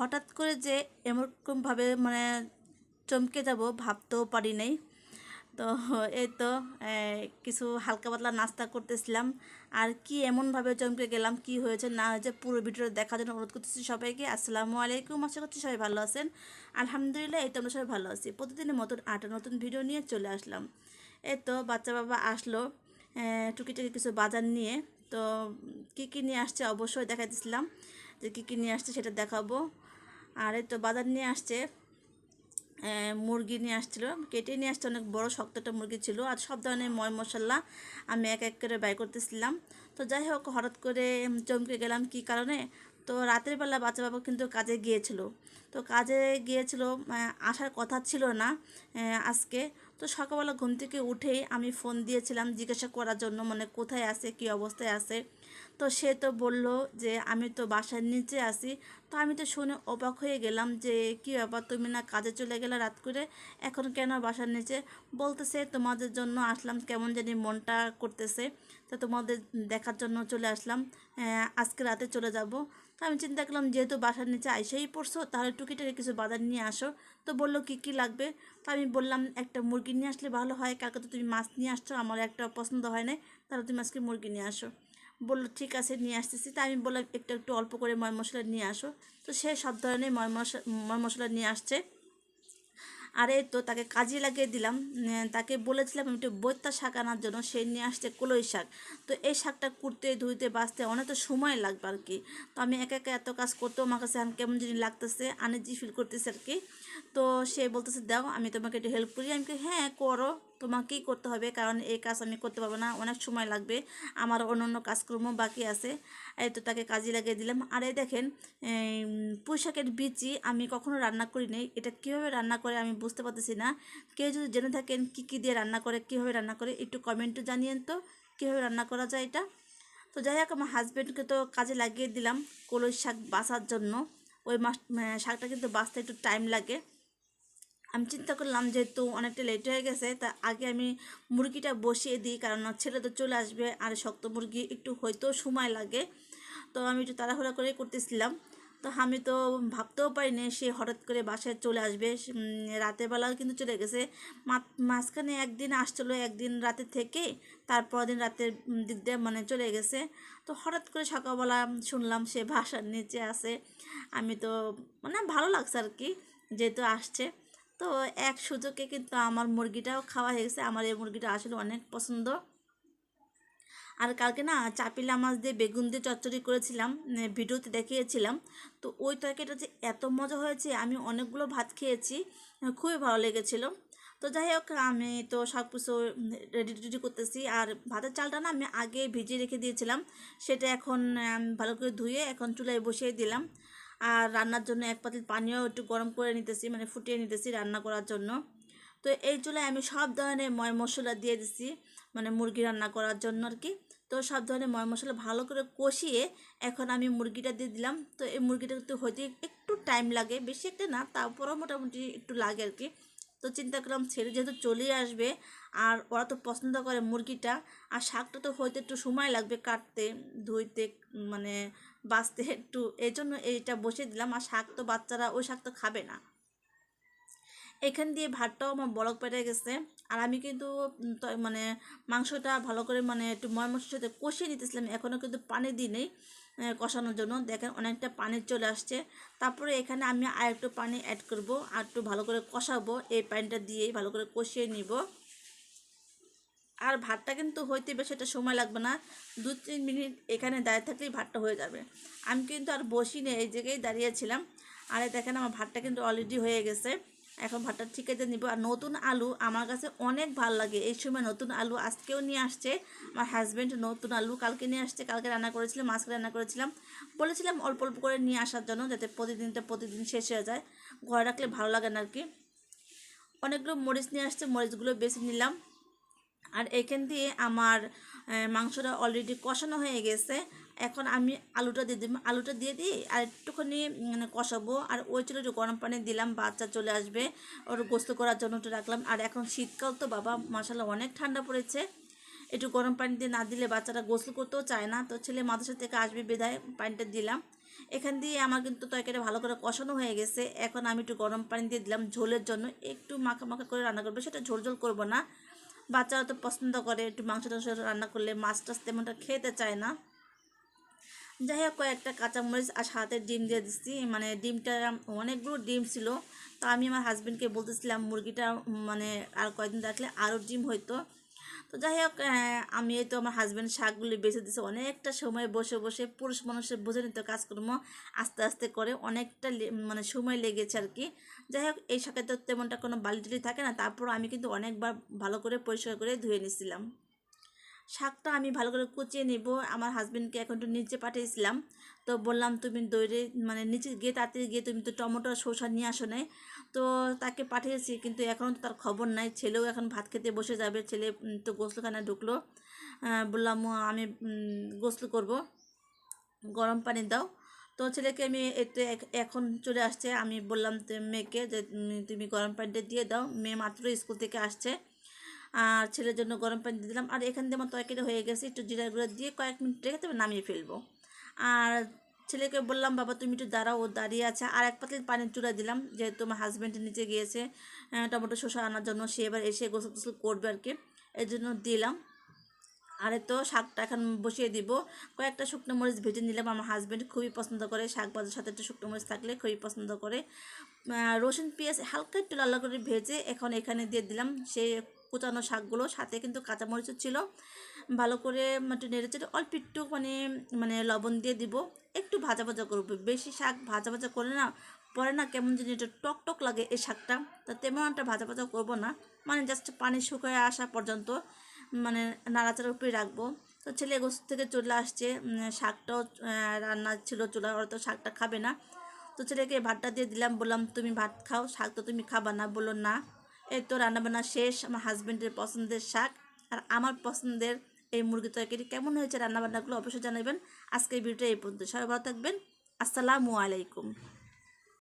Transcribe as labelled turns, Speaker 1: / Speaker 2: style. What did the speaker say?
Speaker 1: হঠাৎ করে যে এরকমভাবে মানে চমকে যাব ভাবতেও পারি নাই। তো এই তো কিছু হালকা পাতলা নাস্তা করতেছিলাম। আর কি এমনভাবে চমকে গেলাম, কি হয়েছে না হয়েছে পুরো ভিডিওটা দেখার জন্য অনুরোধ করতেছি সবাইকে। আসসালামু আলাইকুম, আশা করছি সবাই ভালো আছেন। আলহামদুলিল্লাহ, এই তো আমরা সবাই ভালো আছি। প্রতিদিনের মতন নতুন ভিডিও নিয়ে চলে আসলাম। এই তো বাচ্চা বাবা আসলো টুকিটাকি কিছু বাজার নিয়ে। তো কী কী নিয়ে আসছে অবশ্যই দেখাইতেছিলাম, যে কী কী নিয়ে আসছে সেটা দেখাবো। আর এই তো বাজার নিয়ে আসছে, মুরগি নিয়ে আসছিলো, কেটে নিয়ে আসছে, অনেক বড় শক্ত একটা মুরগি ছিল। আর সব ধরনের মশলা আমি এক এক করে বাই করতেছিলাম। তো যাই হোক, হঠাৎ করে চমকে গেলাম কি কারণে। তো রাতের বেলা বাচ্চা বাবা কিন্তু কাজে গিয়েছিল। তো কাজে গিয়েছিল, আসার কথা ছিল না আজকে। তো সকালবেলা ঘুম থেকে উঠেই আমি ফোন দিয়েছিলাম জিজ্ঞাসা করার জন্য, মানে কোথায় আছে, কী অবস্থায় আছে। তো সে তো বলল যে আমি তো বাসার নিচে আসি। তো আমি তো শুনে অবাক হয়ে গেলাম যে কী ব্যাপার, তুমি না কাজে চলে গেলে রাত করে, এখন কেন বাসার নিচে? বলতেছে তোমাদের জন্য আসলাম, কেমন জানি মনটা করতেছে, তো তোমাদের দেখার জন্য চলে আসলাম, আজকে রাতে চলে যাব। তো আমি চিন্তা করলাম যেহেতু বাসার নিচে আইসেই পড়ছো, তাহলে টুকিটাকি কিছু বাজার নিয়ে আসো। তো বললো কী কী লাগবে। তো আমি বললাম একটা মুরগি নিয়ে আসলে ভালো হয়, কালকে তো তুমি মাছ নিয়ে আসছো, আমার একটা পছন্দ হয় না, তাহলে তুমি আজকে মুরগি নিয়ে আসো। বললো ঠিক আছে নিয়ে আসতেছি। তা আমি বললাম একটু একটু অল্প করে ময় মশলা নিয়ে আসো। তো সে সব ধরনের ময় মশলা নিয়ে আসছে। আর এই তো তাকে কাজে লাগিয়ে দিলাম। তাকে বলেছিলাম একটু বৈত্যা শাক আনার জন্য, সে নিয়ে আসছে কলই শাক। তো এই শাকটা কুড়তে ধুইতে বাঁচতে অনেক তো সময় লাগবে আর কি। তো আমি একা একা এত কাজ করতেও আমার কাছে কেমন জিনিস লাগতেছে, আনইজি ফিল করতেছে আর কি। তো সে বলতেছে দাও আমি তোমাকে একটু হেল্প করি। আমি হ্যাঁ করো, তোমাকেই করতে হবে, কারণ এই কাজ আমি করতে পারবো না, অনেক সময় লাগবে, আমার অন্য অন্য কাজকর্ম বাকি আছে। এই তো তাকে কাজে লাগিয়ে দিলাম। আর এই দেখেন পুঁই শাকের বিচি আমি কখনো রান্না করি নাই, এটা কীভাবে রান্না করে আমি বুঝতে পারতেছি না। কেউ যদি জেনে থাকেন কী কী দিয়ে রান্না করে, কীভাবে রান্না করে, একটু কমেন্টে জানিয়েন তো কীভাবে রান্না করা যায় এটা। তো যাই হোক, আমার হাজব্যান্ডকে তো কাজে লাগিয়ে দিলাম কলই শাক বাছার জন্য। ওই শাকটা কিন্তু বাছতে একটু টাইম লাগে। আমি চিন্তা করলাম যেহেতু অনেকটা লেট হয়ে গেছে, তা আগে আমি মুরগিটা বসিয়ে দিই, কারণ ছেলে তো চলে আসবে, আর শক্ত মুরগি একটু হয়তো সময় লাগে। তো আমি একটু তাড়াহুড়া করে করতেছিলাম। তো আমি তো ভাবতেও পারিনি সে হঠাৎ করে বাসায় চলে আসবে। রাতের বেলাও কিন্তু চলে গেছে। মাঝখানে একদিন আসছিলো, একদিন রাতে থেকে তারপর দিন রাতের দিক দিয়ে মানে চলে গেছে। তো হঠাৎ করে সকালবেলা শুনলাম সে বাসার নিচে আছে। আমি তো মানে ভালো লাগছে আর কি, যেহেতু আসছে। তো এক সুযোগে কিন্তু আমার মুরগিটাও খাওয়া হয়ে গেছে। আমার এই মুরগিটা আসলে অনেক পছন্দ। আর কালকে না চাপিলা মাছ দিয়ে বেগুন দিয়ে চচ্চড়ি করেছিলাম, ভিডিওতে দেখিয়েছিলাম। তো ওই তরকারিটা যে এত মজা হয়েছে, আমি অনেকগুলো ভাত খেয়েছি, খুবই ভালো লেগেছিলো। তো যাই হোক, আমি তো সব কিছু রেডি টেডি করতেছি। আর ভাতের চালটা না আমি আগে ভিজিয়ে রেখে দিয়েছিলাম, সেটা এখন ভালো করে ধুয়ে এখন চুলায় বসিয়ে দিলাম। আর রান্নার জন্য এক পাতিল পানিও একটু গরম করে নিতেছি, মানে ফুটিয়ে নিতেছি রান্না করার জন্য। তো এই চুলায় আমি সব ধরনের ময় মশলা দিয়ে দিছি, মানে মুরগি রান্না করার জন্য আর কি। তো সব ধরনের ময় মশলা ভালো করে কষিয়ে এখন আমি মুরগিটা দিয়ে দিলাম। তো এই মুরগিটা একটু হইতে একটু টাইম লাগে, বেশি একটা না, তারপরেও মোটামুটি একটু লাগে আর কি। তো চিন্তা করলাম ছেলে যেহেতু চলেই আসবে, আর ওরা তো পছন্দ করে মুরগিটা, আর শাকটা তো হয়তো একটু সময় লাগবে কাটতে, ধুইতে, মানে বাছতে একটু, এই জন্য এইটা বসিয়ে দিলাম। আর শাক তো বাচ্চারা ওই শাক তো খাবে না। এখান দিয়ে ভাতটাও আমার বলক পেটে গেছে। আর আমি কিন্তু মানে মাংসটা ভালো করে মানে একটু মশলার সাথে কষিয়ে নিতেছিলাম, এখনও কিন্তু পানি দিই নেই কষানোর জন্য। দেখেন অনেকটা পানি চলে আসছে। তারপরে এখানে আমি আর একটু পানি অ্যাড করব, আর একটু ভালো করে কষাবো, এই পানিটা দিয়েই ভালো করে কষিয়ে নিব। আর ভাতটা কিন্তু হইতে বেশি একটা সময় লাগবে না, 2-3 মিনিট এখানে দাঁড়িয়ে থাকলেই ভাতটা হয়ে যাবে। আমি কিন্তু আর বসি নেই, এই জায়গায় দাঁড়িয়েছিলাম। আর দেখেন আমার ভাতটা কিন্তু অলরেডি হয়ে গেছে। এখন ভাতটা ঠিকাতে নিব। আর নতুন আলু আমার কাছে অনেক ভালো লাগে, এই সময় নতুন আলু আজকেও নিয়ে আসছে আমার হাজব্যান্ড। নতুন আলু কালকে নিয়ে আসছে, কালকে রান্না করেছিলাম, আজকে রান্না করেছিলাম। বলেছিলাম অল্প অল্প করে নিয়ে আসার জন্য, যাতে প্রতিদিন শেষ হয়ে যায়, ঘরে রাখলে ভালো লাগে না আর কি। অনেকগুলো মরিচ নিয়ে আসছে, মরিচগুলো বেছে নিলাম। আর এখান দিয়ে আমার মাংসটা অলরেডি কষানো হয়ে গেছে। এখন আমি আলুটা দিয়ে দিই, আলুটা দিয়ে দিই আর একটুখানি মানে কষাবো। আর ওই চলে একটু গরম পানি দিলাম, বাচ্চা চলে আসবে, ওর গোস্ত করার জন্য একটু রাখলাম। আর এখন শীতকাল তো বাবা মাশাআল্লাহ অনেক ঠান্ডা পড়েছে, একটু গরম পানি দিয়ে না দিলে বাচ্চারা গোসল করতেও চায় না। তো ছেলে মাদ্রাসা থেকে আসবে বিধায় পানিটা দিলাম। এখান দিয়ে আমার কিন্তু তরকারি ভালো করে কষানো হয়ে গেছে। এখন আমি একটু গরম পানি দিয়ে দিলাম ঝোলের জন্য, একটু মাখা মাখা করে রান্না করবো, সেটা ঝোল ঝোল করবো না। বাচ্চারা তো পছন্দ করে একটু মাংস টাংস রান্না করলে, মাছ টাছ তেমনটা খেতে চায় না। যাই হোক, কয়েকটা কাঁচামরিচ আর সাথে ডিম দিয়ে দিচ্ছি, মানে ডিমটা অনেকগুলো ডিম ছিল। তো আমি আমার হাজব্যান্ডকে বলতেছিলাম মুরগিটা মানে আর কয়েকদিন রাখলে আরও ডিম হইতো। তো যাই হোক, আমি এই তো আমার হাজব্যান্ড শাকগুলি বেছে দিচ্ছে, অনেকটা সময় বসে বসে, পুরুষ মানুষের বোঝে নিত কাজকর্ম আস্তে আস্তে করে অনেকটা মানে সময় লেগেছে আর কি। যাই হোক, এই শাকে তো তেমনটা কোনো বালি টালি থাকে না, তারপর আমি কিন্তু অনেকবার ভালো করে পরিষ্কার করে ধুয়ে নিছিলাম। শাকটা আমি ভালো করে কুচিয়ে নিব। আমার হাজবেন্ডকে এখন একটু নিচে পাঠিয়েছিলাম, তো বললাম তুমি দৌড়ে মানে নিচে গিয়ে তাড়াতাড়ি গিয়ে তুমি তো টমেটো শসা নিয়ে আসো নাই। তো তাকে পাঠিয়েছি, কিন্তু এখনও তো তার খবর নাই। ছেলেও এখন ভাত খেতে বসে যাবে, ছেলে তো গোসলখানায় ঢুকলো। বললাম আমি গোসল করব, গরম পানি দাও। তো ছেলেকে আমি এতে এখন চলে আসছে, আমি বললাম মেয়েকে যে তুমি গরম পানিটা দিয়ে দাও, মেয়ে মাত্র স্কুল থেকে আসছে। আর ছেলের জন্য গরম পানি দিয়ে দিলাম। আর এখান দিয়ে আমার তরকারি হয়ে গেছে, একটু জিরা গুঁড়ো দিয়ে কয়েক মিনিট রেখে তবে নামিয়ে ফেলবো। আর ছেলেকে বললাম বাবা তুমি একটু দাঁড়াও, ও দাঁড়িয়ে আছে। আর এক পাতিল পানির চুলা দিলাম, যেহেতু আমার হাজব্যান্ডের নিচে গিয়েছে টমেটো শসা আনার জন্য, সে এবার এসে গোসল টোসল করবে আর কি, এই জন্য দিলাম। আরে তো শাকটা এখন বসিয়ে দিব। কয়েকটা শুকনো মরিচ ভেজে নিলাম, আমার হাজব্যান্ড খুবই পছন্দ করে শাক ভাজার সাথে একটু শুকনো মরিচ থাকলে, খুবই পছন্দ করে। রসুন পেঁয়াজ হালকা একটু লাল করে ভেজে এখন এখানে দিয়ে দিলাম সেই কুচানো শাকগুলো, সাথে কিন্তু কাঁচামরিচও ছিল। ভালো করে একটু নেড়েচেড়ে অল্প একটু মানে মানে লবণ দিয়ে দিব। একটু ভাজা ভাজা করবো, বেশি শাক ভাজা ভাজা করলে না পরে না কেমন যেন একটু টক টক লাগে এই শাকটা। তো তেমন একটা ভাজা ভাজা করবো না, মানে জাস্ট পানি শুকিয়ে আসা পর্যন্ত মানে নাড়াচাড়ার উপরে রাখবো। তো ছেলে গোসল থেকে চলে আসছে, শাকটাও রান্না ছিল চুলা, ওরা তো শাকটা খাবে না। তো ছেলেকে ভাতটা দিয়ে দিলাম, বললাম তুমি ভাত খাও, শাক তো তুমি খাবা না। বললো না। এই তো রান্নাবান্না শেষ, আমার হাজব্যান্ডের পছন্দের শাক আর আমার পছন্দের এই মুরগি তরকারি। কেমন হয়েছে রান্নাবান্নাগুলো অবশ্যই জানাবেন। আজকের ভিডিওটা এই পর্যন্ত, সবাই ভালো থাকবেন। আসসালামু আলাইকুম।